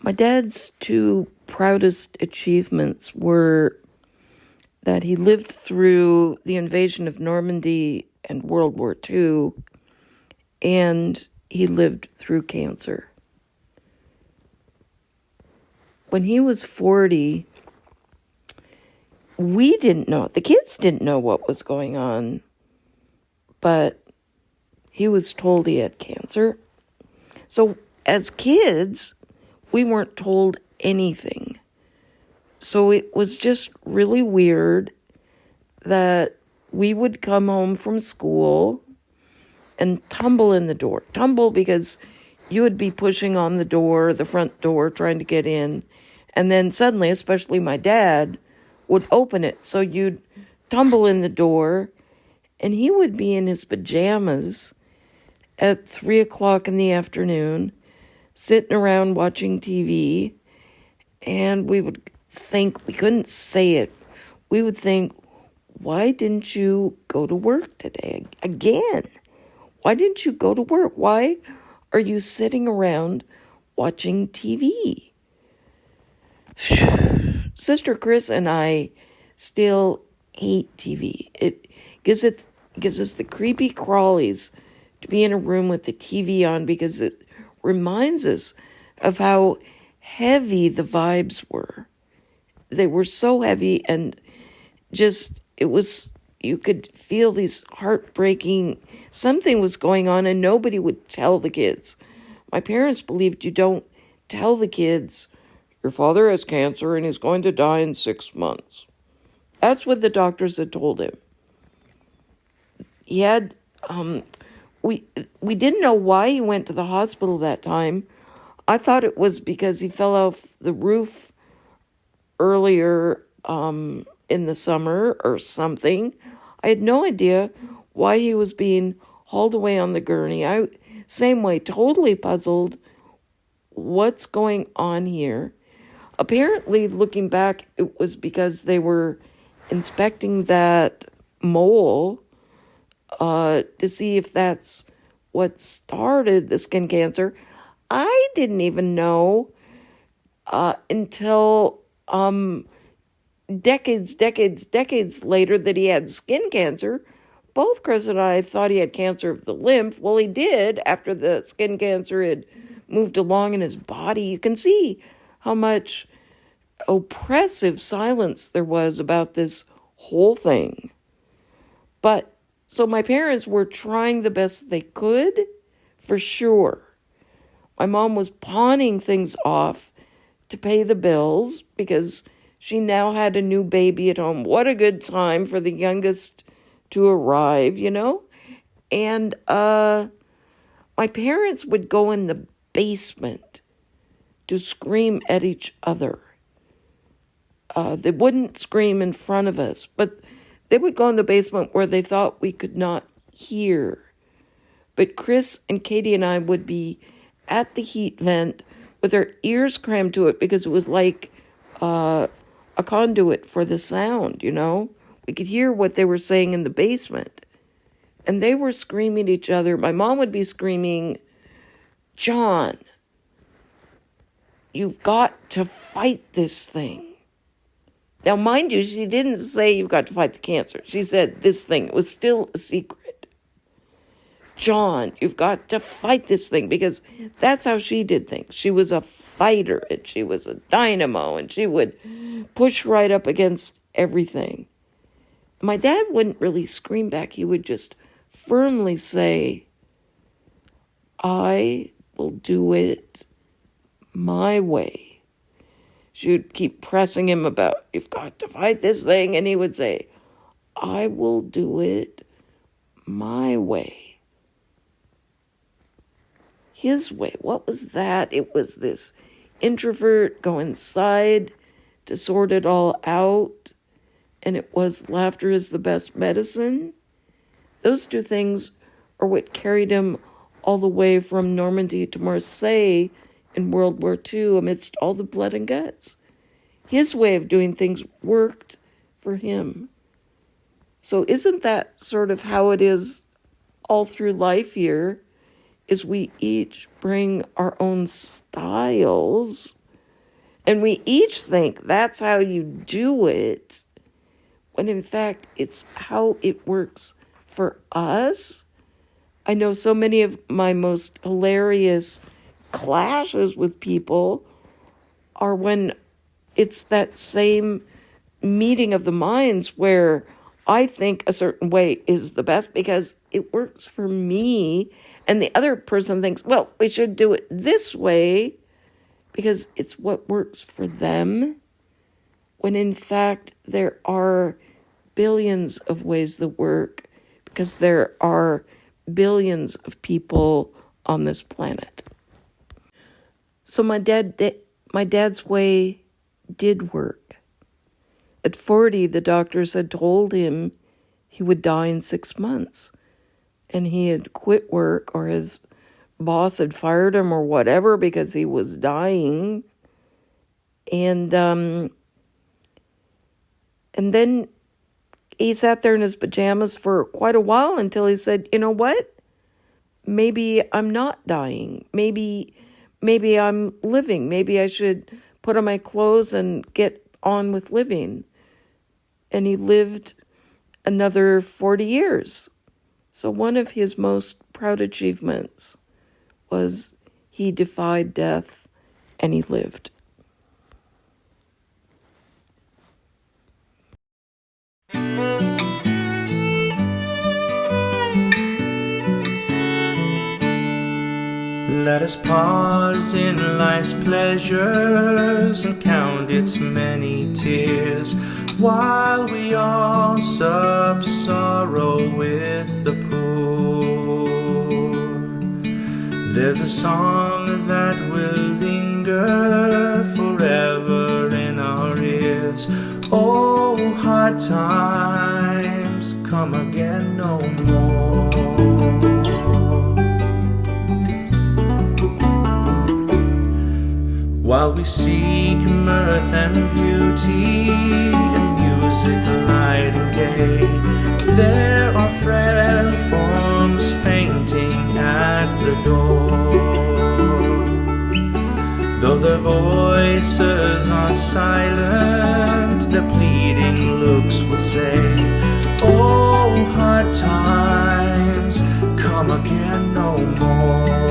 My dad's two proudest achievements were that he lived through the invasion of Normandy and World War II, and he lived through cancer. When he was 40, we didn't know, the kids didn't know what was going on, but he was told he had cancer. So as kids, we weren't told anything. So it was just really weird that we would come home from school and tumble in the door. Tumble because you would be pushing on the door, the front door, trying to get in. And then suddenly, especially my dad, would open it. So you'd tumble in the door, and he would be in his pajamas at 3 o'clock in the afternoon, sitting around watching TV, and we would think, we couldn't say it, we would think, why didn't you go to work today again? Why didn't you go to work? Why are you sitting around watching TV? Sister Chris and I still hate TV. It gives us the creepy crawlies to be in a room with the TV on because it reminds us of how heavy the vibes were. They were so heavy, and just, it was, you could feel these heartbreaking, something was going on, and nobody would tell the kids. My parents believed you don't tell the kids, your father has cancer and he's going to die in 6 months. That's what the doctors had told him. He had, we didn't know why he went to the hospital that time. I thought it was because he fell off the roof earlier in the summer or something. I had no idea why he was being hauled away on the gurney. Same way, totally puzzled. What's going on here? Apparently, looking back, it was because they were inspecting that mole to see if that's what started the skin cancer. I didn't even know until decades later that he had skin cancer. Both Chris and I thought he had cancer of the lymph. Well, he did after the skin cancer had moved along in his body. You can see how much oppressive silence there was about this whole thing. But so my parents were trying the best they could, for sure. My mom was pawning things off to pay the bills because she now had a new baby at home. What a good time for the youngest to arrive, you know? And my parents would go in the basement to scream at each other. They wouldn't scream in front of us, but they would go in the basement where they thought we could not hear. But Chris and Katie and I would be at the heat vent with our ears crammed to it because it was like a conduit for the sound, you know? We could hear what they were saying in the basement. And they were screaming at each other. My mom would be screaming, John, you've got to fight this thing. Now, mind you, she didn't say you've got to fight the cancer. She said this thing. It was still a secret. John, you've got to fight this thing, because that's how she did things. She was a fighter, and she was a dynamo, and she would push right up against everything. My dad wouldn't really scream back. He would just firmly say, I will do it my way. She would keep pressing him about, you've got to fight this thing. And he would say, I will do it my way. His way. What was that? It was this introvert go inside to sort it all out. And it was laughter is the best medicine. Those two things are what carried him all the way from Normandy to Marseille in World War II amidst all the blood and guts. His way of doing things worked for him. So isn't that sort of how it is all through life here, is we each bring our own styles And we each think that's how you do it, when in fact it's how it works for us. I know so many of my most hilarious clashes with people are when it's that same meeting of the minds where I think a certain way is the best because it works for me, and the other person thinks, well, we should do it this way because it's what works for them, when in fact there are billions of ways that work because there are billions of people on this planet. So my dad's way did work. At 40, the doctors had told him he would die in 6 months. And he had quit work, or his boss had fired him or whatever because he was dying. And then he sat there in his pajamas for quite a while until he said, you know what? Maybe I'm not dying. Maybe I'm living. Maybe I should put on my clothes and get on with living. And he lived another 40 years. So one of his most proud achievements was he defied death and he lived. Let us pause in life's pleasures and count its many tears, while we all sup sorrow with the poor. There's a song that will linger forever in our ears. Oh, hard times come again no more. While we seek mirth and beauty and music light and gay, there are frail forms fainting at the door. Though their voices are silent, their pleading looks will say, oh, hard times come again no more.